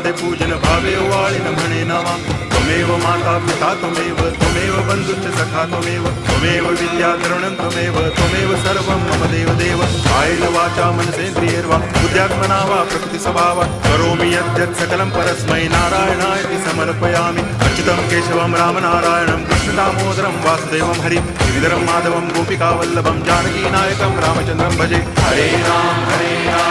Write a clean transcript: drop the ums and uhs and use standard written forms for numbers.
वंदे पूजन भावे वाळिन म्हणे नावा त्वमेव माता पिता त्वमेव बंधुश्च सखा त्वमेव विद्या द्रविणं त्वमेव सर्वं मम देव कायेन वाचा मनसेन्द्रियैर्वा बुद्ध्यात्मना वा प्रकृतिस्वभावात् करोमि यद्यत् सकलं परस्मै नारायणाय समर्पयामि अच्युतं केशवं रामनारायणं कृष्णदामोदरं वासुदेवं हरिं गिरिधरं माधवं गोपिकावल्लभं जानकीनायकं रामचन्द्रं भजे हरे राम